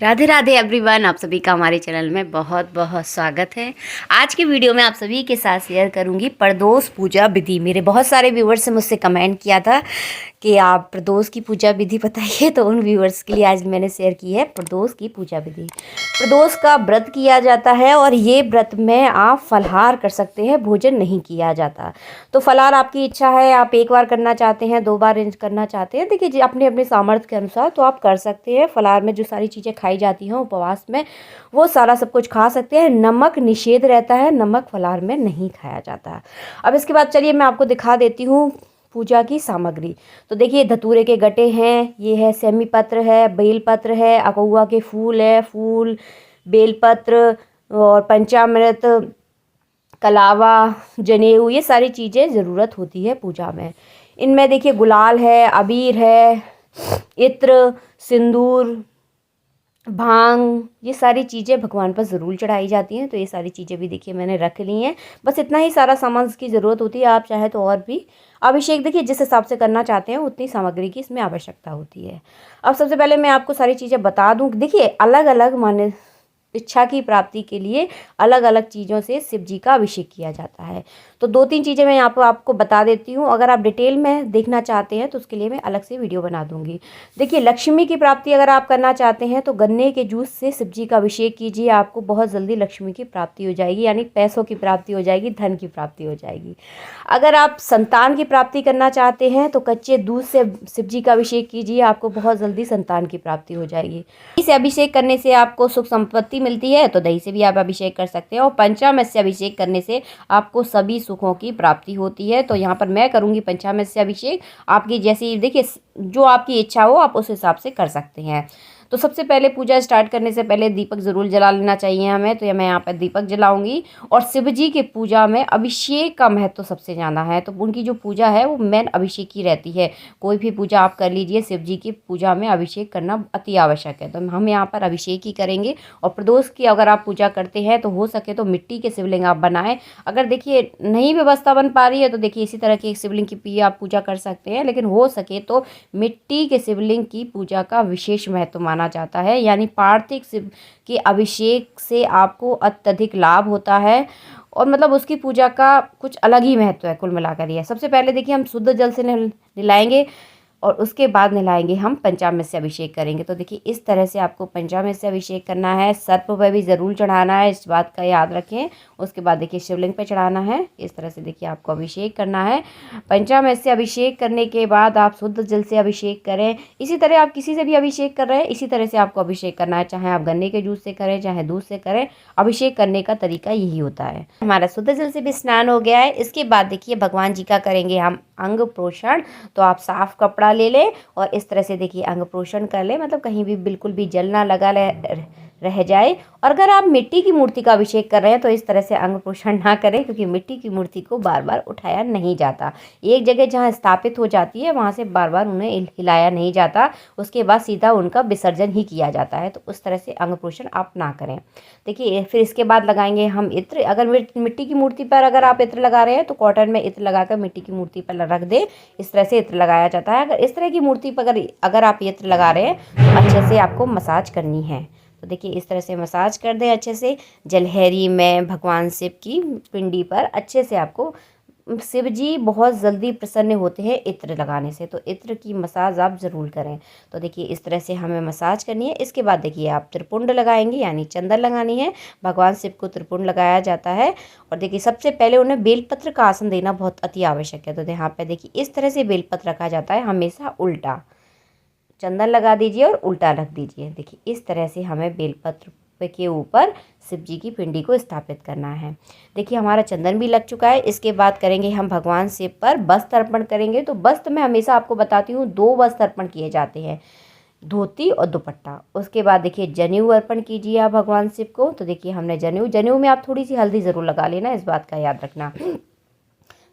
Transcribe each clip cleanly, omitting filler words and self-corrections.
Radhe Radhe everyone, आप सभी का हमारे चैनल में बहुत बहुत स्वागत है। आज की वीडियो में आप सभी के साथ शेयर करूंगी प्रदोष पूजा विधि। मेरे बहुत सारे व्यूवर्स ने मुझसे कमेंट किया था कि आप प्रदोष की पूजा विधि बताइए, तो उन व्यूवर्स के लिए आज मैंने शेयर की है प्रदोष की पूजा विधि। प्रदोष का व्रत किया जाता है और ये व्रत में आप फलाहार कर सकते हैं, भोजन नहीं किया जाता। तो फलाहार आपकी इच्छा है, आप एक बार करना चाहते हैं, 2 बार करना चाहते हैं, देखिए अपने अपने सामर्थ्य के अनुसार तो आप कर सकते हैं। फलाहार में जो सारी चीज़ें खाई जाती हैं उपवास में, वो सारा सब कुछ खा सकते हैं। नमक निषेध रहता है, नमक फलाहार में नहीं खाया जाता। अब इसके बाद चलिए मैं आपको दिखा देती हूँ पूजा की सामग्री। तो देखिए धतूरे के गट्टे हैं, ये है सेमी पत्र है, बेलपत्र है, अकौआ के फूल है, फूल, बेलपत्र और पंचामृत, कलावा, जनेऊ, ये सारी चीज़ें ज़रूरत होती है पूजा में। इनमें देखिए गुलाल है, अबीर है, इत्र, सिंदूर, भांग, ये सारी चीज़ें भगवान पर ज़रूर चढ़ाई जाती हैं। तो ये सारी चीज़ें भी देखिए मैंने रख ली हैं। बस इतना ही सारा सामान की ज़रूरत होती है। आप चाहे तो और भी अभिषेक देखिए जिस हिसाब से करना चाहते हैं उतनी सामग्री की इसमें आवश्यकता होती है। अब सबसे पहले मैं आपको सारी चीज़ें बता दूं। देखिए अलग अलग माने इच्छा की प्राप्ति के लिए अलग अलग चीज़ों से शिव जी का अभिषेक किया जाता है। तो 2-3 चीज़ें मैं यहाँ पर आपको बता देती हूँ। अगर आप डिटेल में देखना चाहते हैं तो उसके लिए मैं अलग से वीडियो बना दूँगी। देखिए लक्ष्मी की प्राप्ति अगर आप करना चाहते हैं तो गन्ने के जूस से शिव जी का अभिषेक कीजिए, आपको बहुत जल्दी लक्ष्मी की प्राप्ति हो जाएगी, यानी पैसों की प्राप्ति हो जाएगी, धन की प्राप्ति हो जाएगी। अगर आप संतान की प्राप्ति करना चाहते हैं तो कच्चे दूध से शिव जी का अभिषेक कीजिए, आपको बहुत जल्दी संतान की प्राप्ति हो जाएगी। इसे अभिषेक करने से आपको सुख संपत्ति मिलती है, तो दही से भी आप अभिषेक कर सकते हैं। और पंचामृत से अभिषेक करने से आपको सभी सुखों की प्राप्ति होती है। तो यहाँ पर मैं करूँगी पंचामृत से अभिषेक। आपकी जैसी देखिए जो आपकी इच्छा हो आप उस हिसाब से कर सकते हैं। तो सबसे पहले पूजा स्टार्ट करने से पहले दीपक ज़रूर जला लेना चाहिए हमें। तो मैं यहाँ पर दीपक जलाऊंगी। और शिव जी की पूजा में अभिषेक का महत्व सबसे ज़्यादा है। तो उनकी जो पूजा है वो मेन अभिषेक की रहती है। कोई भी पूजा आप कर लीजिए, शिव जी की पूजा में अभिषेक करना अति आवश्यक है। तो हम यहाँ पर अभिषेक ही करेंगे। और प्रदोष की अगर आप पूजा करते हैं तो हो सके तो मिट्टी के शिवलिंग आप बनाएं। अगर देखिए नहीं व्यवस्था बन पा रही है तो देखिए इसी तरह की एक शिवलिंग की आप पूजा कर सकते हैं। लेकिन हो सके तो मिट्टी के शिवलिंग की पूजा का विशेष महत्व माना जाता है, यानी पार्थिव शिव के अभिषेक से आपको अत्यधिक लाभ होता है। और मतलब उसकी पूजा का कुछ अलग ही महत्व है कुल मिलाकर ये। सबसे पहले देखिए हम शुद्ध जल से नहलाएंगे और उसके बाद नहलाएंगे हम पंचामृत से अभिषेक करेंगे। तो देखिए इस तरह से आपको पंचामृत से अभिषेक करना है। सर्प पर भी ज़रूर चढ़ाना है, इस बात का याद रखें। उसके बाद देखिए शिवलिंग पे चढ़ाना है। इस तरह से देखिए आपको अभिषेक करना है। पंचामृत से अभिषेक करने के बाद आप शुद्ध जल से अभिषेक करें। इसी तरह आप किसी से भी अभिषेक कर रहे हैं, इसी तरह से आपको अभिषेक करना है, चाहे आप गन्ने के जूस से करें चाहे दूध से करें। अभिषेक करने का तरीका यही होता है। हमारा शुद्ध जल से भी स्नान हो गया है। इसके बाद देखिए भगवान जी का करेंगे हम अंग प्रोक्षण। तो आप साफ कपड़ा ले लें और इस तरह से देखिए अंग प्रोक्षण कर लें, मतलब कहीं भी बिल्कुल भी जल ना लगा रह जाए। और अगर आप मिट्टी की मूर्ति का अभिषेक कर रहे हैं तो इस तरह से अंग प्रोक्षण ना करें, क्योंकि मिट्टी की मूर्ति को बार बार उठाया नहीं जाता। एक जगह जहां स्थापित हो जाती है वहां से बार बार उन्हें हिलाया नहीं जाता, उसके बाद सीधा उनका विसर्जन ही किया जाता है। तो उस तरह से अंग प्रोक्षण आप ना करें। देखिए फिर इसके बाद लगाएंगे हम इत्र। अगर मिट्टी की मूर्ति पर अगर आप इत्र लगा रहे हैं तो कॉटन में इत्र लगाकर मिट्टी की मूर्ति पर रख दें। इस तरह से इत्र लगाया जाता है। अगर इस तरह की मूर्ति पर अगर आप इत्र लगा रहे हैं तो अच्छे से आपको मसाज करनी है। तो देखिए इस तरह से मसाज कर दें अच्छे से। जलहरी में भगवान शिव की पिंडी पर अच्छे से आपको, शिव जी बहुत जल्दी प्रसन्न होते हैं इत्र लगाने से, तो इत्र की मसाज आप ज़रूर करें। तो देखिए इस तरह से हमें मसाज करनी है। इसके बाद देखिए आप त्रिपुंड लगाएंगे, यानी चंदन लगानी है। भगवान शिव को त्रिपुंड लगाया जाता है। और देखिए सबसे पहले उन्हें बेलपत्र का आसन देना बहुत अति आवश्यक है। तो यहाँ पे देखिए इस तरह से बेलपत्र रखा जाता है, हमेशा उल्टा। चंदन लगा दीजिए और उल्टा रख दीजिए। देखिए इस तरह से हमें बेलपत्र के ऊपर शिव जी की पिंडी को स्थापित करना है। देखिए हमारा चंदन भी लग चुका है। इसके बाद करेंगे हम भगवान शिव पर वस्त्र अर्पण करेंगे। तो वस्त्र में हमेशा आपको बताती हूँ 2 वस्त्र अर्पण किए जाते हैं, धोती और दुपट्टा। उसके बाद देखिए जनेऊ अर्पण कीजिए आप भगवान शिव को। तो देखिए हमने जनेऊ में आप थोड़ी सी हल्दी ज़रूर लगा लेना, इस बात का याद रखना।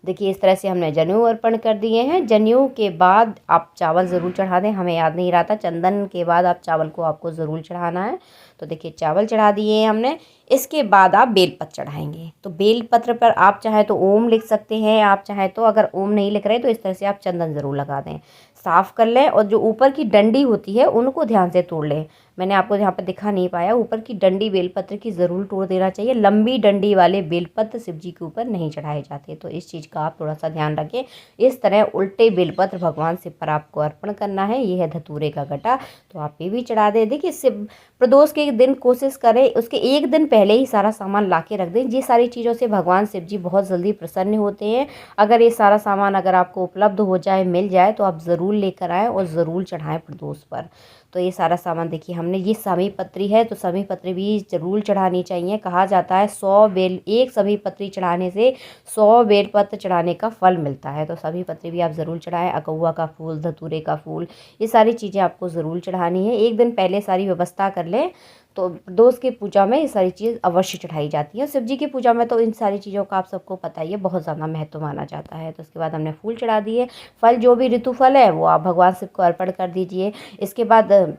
देखिए इस तरह से हमने जनेऊ अर्पण कर दिए हैं। जनेऊ के बाद आप चावल ज़रूर चढ़ा दें, हमें याद नहीं रहा था, चंदन के बाद आप चावल को आपको ज़रूर चढ़ाना है। तो देखिए चावल चढ़ा दिए हैं हमने। इसके बाद आप बेलपत्र चढ़ाएंगे। तो बेलपत्र पर आप चाहे तो ओम लिख सकते हैं, आप चाहे तो अगर ओम नहीं लिख रहे तो इस तरह से आप चंदन ज़रूर लगा दें। साफ़ कर लें और जो ऊपर की डंडी होती है उनको ध्यान से तोड़ लें। मैंने आपको यहाँ पर दिखा नहीं पाया, ऊपर की डंडी बेलपत्र की ज़रूर तोड़ देना चाहिए। लंबी डंडी वाले बेलपत्र शिव जी के ऊपर नहीं चढ़ाए जाते, तो इस चीज़ का आप थोड़ा सा ध्यान रखें। इस तरह उल्टे बेलपत्र भगवान शिव पर आपको अर्पण करना है। ये है धतूरे का गटा, तो आप ये भी चढ़ा दें। देखिए शिव प्रदोष के दिन कोशिश करें उसके एक दिन पहले ही सारा सामान ला के रख दें। ये सारी चीज़ों से भगवान शिव जी बहुत जल्दी प्रसन्न होते हैं। अगर ये सारा सामान अगर आपको उपलब्ध हो जाए, मिल जाए, तो आप ज़रूर लेकर आएँ और ज़रूर चढ़ाएँ प्रदोष पर। तो ये सारा सामान देखिए हमने, ये समी पत्री है तो समी पत्री भी ज़रूर चढ़ानी चाहिए। कहा जाता है 100 बेल, एक समी पत्री चढ़ाने से 100 बेलपत्र चढ़ाने का फल मिलता है। तो समी पत्री भी आप ज़रूर चढ़ाएं। अकौआ का फूल, धतूरे का फूल, ये सारी चीज़ें आपको ज़रूर चढ़ानी है। एक दिन पहले सारी व्यवस्था कर लें। तो प्रदोष की पूजा में ये सारी चीज़ अवश्य चढ़ाई जाती है। शिव जी की पूजा में तो इन सारी चीज़ों का आप सबको पता ही है, बहुत ज़्यादा महत्व माना जाता है। तो उसके बाद हमने फूल चढ़ा दिए। फल जो भी ऋतु फल है वो आप भगवान शिव को अर्पण कर दीजिए। इसके बाद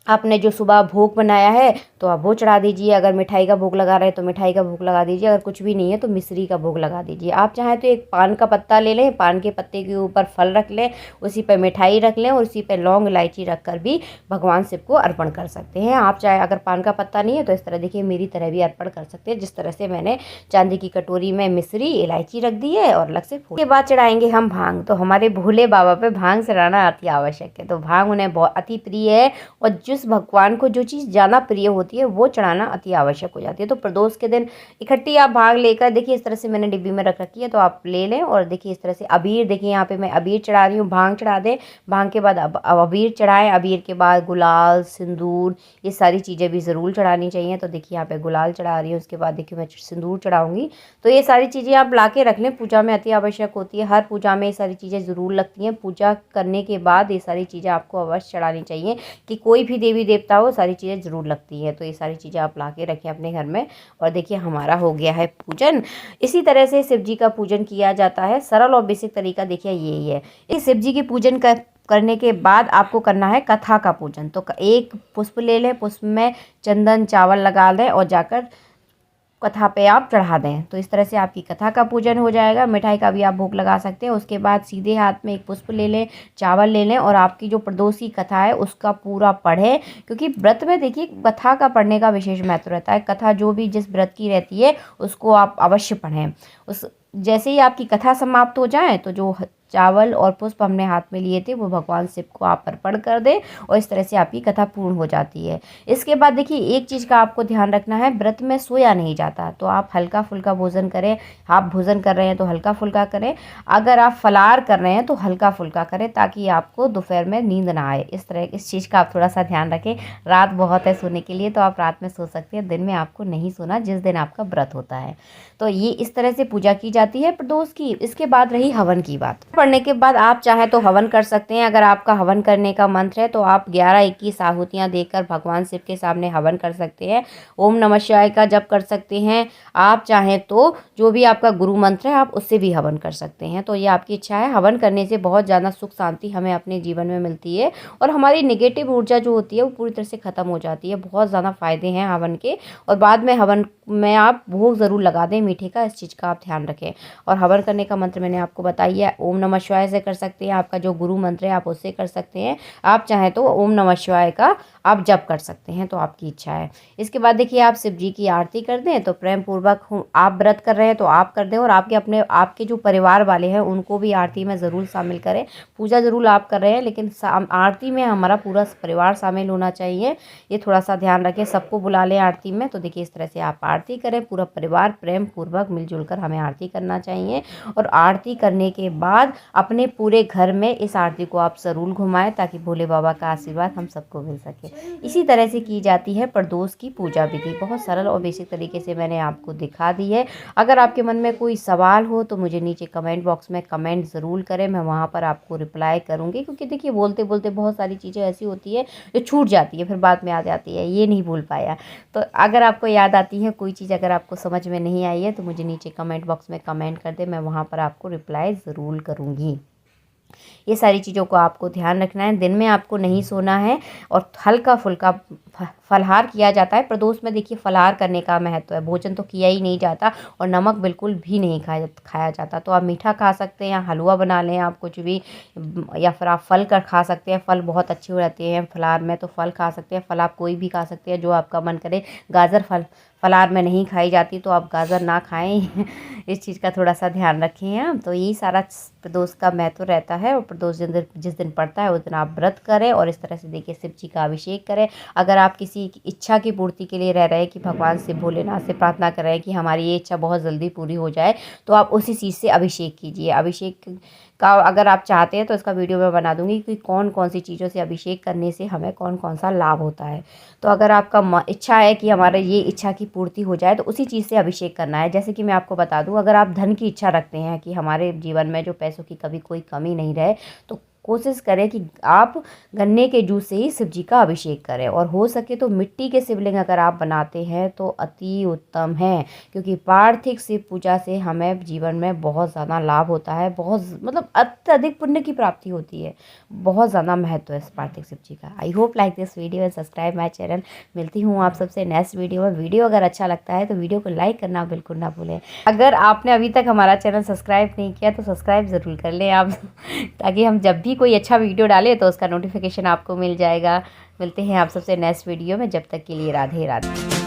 आपने जो सुबह भोग बनाया है तो आप वो चढ़ा दीजिए। अगर मिठाई का भोग लगा रहे हैं तो मिठाई का भोग लगा दीजिए। अगर कुछ भी नहीं है तो मिश्री का भोग लगा दीजिए। आप चाहें तो एक पान का पत्ता ले लें, पान के पत्ते के ऊपर फल रख लें, उसी पर मिठाई रख लें और उसी पर लौंग इलायची रख कर भी भगवान शिव को अर्पण कर सकते हैं। आप चाहे अगर पान का पत्ता नहीं है तो इस तरह देखिए मेरी तरह भी अर्पण कर सकते हैं। जिस तरह से मैंने चांदी की कटोरी में मिश्री इलायची रख दी है और अलग से फूल। के बाद चढ़ाएंगे हम भांग। तो हमारे भोले बाबा पे भांग चढ़ाना अति आवश्यक है। तो भांग उन्हें बहुत अति प्रिय है और जिस भगवान को जो चीज़ ज़्यादा प्रिय होती है वो चढ़ाना अति आवश्यक हो जाती है। तो प्रदोष के दिन इकट्ठी आप भांग लेकर, देखिए इस तरह से मैंने डिब्बी में रख रखी है, तो आप ले लें। और देखिए इस तरह से अबीर, देखिए यहाँ पे मैं अबीर चढ़ा रही हूँ। भांग चढ़ा दें, भांग के बाद अबीर चढ़ाएं। अबीर के बाद गुलाल, सिंदूर, ये सारी चीज़ें भी ज़रूर चढ़ानी चाहिए। तो देखिए यहाँ पे गुलाल चढ़ा रही हूँ, उसके बाद देखिए मैं सिंदूर चढ़ाऊँगी। तो ये सारी चीज़ें आप ला के रख लें, पूजा में अति आवश्यक होती है। हर पूजा में ये सारी चीज़ें ज़रूर लगती हैं। पूजा करने के बाद ये सारी चीज़ें आपको अवश्य चढ़ानी चाहिए, कि कोई भी देवी देवता हो सारी चीज़ें ज़रूर लगती हैं। तो ये सारी चीज़ें आप ला के रखें अपने घर में। और देखिए हमारा हो गया है पूजन। इसी तरह से शिव जी का पूजन किया जाता है। सरल और बेसिक तरीका देखिए यही है। इस शिव जी की पूजन करने के बाद आपको करना है कथा का पूजन। तो एक पुष्प ले लें, पुष्प में चंदन चावल लगा दें और जाकर कथा पे आप चढ़ा दें। तो इस तरह से आपकी कथा का पूजन हो जाएगा। मिठाई का भी आप भोग लगा सकते हैं। उसके बाद सीधे हाथ में एक पुष्प ले लें, चावल ले लें और आपकी जो प्रदोष की कथा है उसका पूरा पढ़ें। क्योंकि व्रत में देखिए कथा का पढ़ने का विशेष महत्व रहता है। कथा जो भी जिस व्रत की रहती है उसको आप अवश्य पढ़ें। उस जैसे ही आपकी कथा समाप्त हो जाए तो जो चावल और पुष्प हमने हाथ में लिए थे वो भगवान शिव को आप अर्पण कर दें और इस तरह से आपकी कथा पूर्ण हो जाती है। इसके बाद देखिए एक चीज़ का आपको ध्यान रखना है, व्रत में सोया नहीं जाता। तो आप हल्का फुल्का भोजन करें। आप भोजन कर रहे हैं तो हल्का फुल्का करें। अगर आप फलाहार कर रहे हैं तो हल्का फुल्का करें, ताकि आपको दोपहर में नींद ना आए। इस चीज़ का आप थोड़ा सा ध्यान रखें। रात बहुत है सोने के लिए, तो आप रात में सो सकते हैं, दिन में आपको नहीं सोना जिस दिन आपका व्रत होता है। तो ये इस तरह से पूजा की जाती है प्रदोष की। इसके बाद रही हवन की बात। पढ़ने के बाद आप चाहे तो हवन कर सकते हैं। अगर आपका हवन करने का मंत्र है तो आप 11-21 आहुतियाँ देकर भगवान शिव के सामने हवन कर सकते हैं। ओम नमः शिवाय का जप कर सकते हैं। आप चाहें तो जो भी आपका गुरु मंत्र है आप उससे भी हवन कर सकते हैं। तो ये आपकी इच्छा है। हवन करने से बहुत ज़्यादा सुख शांति हमें अपने जीवन में मिलती है और हमारी नेगेटिव ऊर्जा जो होती है वो पूरी तरह से ख़त्म हो जाती है। बहुत ज़्यादा फ़ायदे हैं हवन के। और बाद में हवन में आप भोग ज़रूर लगा दें मीठे का, इस चीज़ का आप ध्यान रखें। और हवन करने का मंत्र मैंने आपको बताई है। ओम नमः शिवाय से कर सकते हैं, आपका जो गुरु मंत्र है आप उससे कर सकते हैं। आप चाहें तो ओम नमः शिवाय का आप जप कर सकते हैं, तो आपकी इच्छा है। इसके बाद देखिए आप शिव जी की आरती कर दें। तो प्रेम पूर्वक आप व्रत कर रहे हैं तो आप कर दें और आपके जो परिवार वाले हैं उनको भी आरती में ज़रूर शामिल करें। पूजा ज़रूर आप कर रहे हैं लेकिन आरती में हमारा पूरा परिवार शामिल होना चाहिए, ये थोड़ा सा ध्यान रखें। सबको बुला लें आरती में। तो देखिए इस तरह से आप आरती करें, पूरा परिवार प्रेम पूर्वक मिलजुल कर हमें आरती करना चाहिए। और आरती करने के बाद अपने पूरे घर में इस आरती को आप ज़रूर घुमाएं, ताकि भोले बाबा का आशीर्वाद हम सबको मिल सके। इसी तरह से की जाती है प्रदोष की पूजा विधि। बहुत सरल और बेसिक तरीके से मैंने आपको दिखा दी है। अगर आपके मन में कोई सवाल हो तो मुझे नीचे कमेंट बॉक्स में कमेंट ज़रूर करें, मैं वहाँ पर आपको रिप्लाई करूँगी। क्योंकि देखिए बोलते बोलते बहुत सारी चीज़ें ऐसी होती है जो छूट जाती है, फिर बाद में आ जाती है, ये नहीं भूल पाया। तो अगर आपको याद आती है कोई चीज़, अगर आपको समझ में नहीं आई है तो मुझे नीचे कमेंट बॉक्स में कमेंट कर दे, मैं वहाँ पर आपको रिप्लाई ज़रूर करूँगी। ये सारी चीज़ों को आपको ध्यान रखना है। दिन में आपको नहीं सोना है और हल्का फुल्का फलाहार किया जाता है। प्रदोष में देखिए फलाहार करने का महत्व है, भोजन तो किया ही नहीं जाता और नमक बिल्कुल भी नहीं खाया जाता। तो आप मीठा खा सकते हैं या हलवा बना लें आप कुछ भी, या फिर आप फल कर खा सकते हैं। फल बहुत अच्छे हो रहते हैं फलाहार में, तो फल खा सकते हैं। फल आप कोई भी खा सकते हैं जो आपका मन करे। गाजर फलाहार में नहीं खाई जाती, तो आप गाजर ना खाएं इस चीज़ का थोड़ा सा ध्यान रखें आप। तो यही सारा प्रदोष का महत्व रहता है। और प्रदोष जिस दिन पड़ता है उस दिन आप व्रत करें और इस तरह से देखिए शिव जी का अभिषेक करें। अगर आप किसी इच्छा की पूर्ति के लिए रह रहे हैं कि भगवान से भोलेनाथ से प्रार्थना कर रहे हैं कि हमारी ये इच्छा बहुत जल्दी पूरी हो जाए, तो आप उसी चीज़ से अभिषेक कीजिए। अभिषेक का अगर आप चाहते हैं तो इसका वीडियो मैं बना दूंगी कि कौन कौन सी चीज़ों से अभिषेक करने से हमें कौन कौन सा लाभ होता है। तो अगर आपका इच्छा है कि हमारे ये इच्छा की पूर्ति हो जाए, तो उसी चीज़ से अभिषेक करना है। जैसे कि मैं आपको बता दूं, अगर आप धन की इच्छा रखते हैं कि हमारे जीवन में जो पैसों की कभी कोई कमी नहीं रहे, तो कोशिश करें कि आप गन्ने के जूस से ही शिव जी का अभिषेक करें। और हो सके तो मिट्टी के शिवलिंग अगर आप बनाते हैं तो अति उत्तम है, क्योंकि पार्थिव शिव पूजा से हमें जीवन में बहुत ज़्यादा लाभ होता है, बहुत मतलब अत्यधिक पुण्य की प्राप्ति होती है। बहुत ज़्यादा महत्व है इस पार्थिव शिव जी का। I hope like this video and subscribe my channel. मिलती हूँ आप सबसे नेक्स्ट वीडियो में। वीडियो अगर अच्छा लगता है तो वीडियो को लाइक करना बिल्कुल ना भूलें। अगर आपने अभी तक हमारा चैनल सब्सक्राइब नहीं किया तो सब्सक्राइब ज़रूर कर लें आप ताकि हम जब भी कोई अच्छा वीडियो डाले तो उसका नोटिफिकेशन आपको मिल जाएगा। मिलते हैं आप सबसे नेक्स्ट वीडियो में, जब तक के लिए राधे राधे।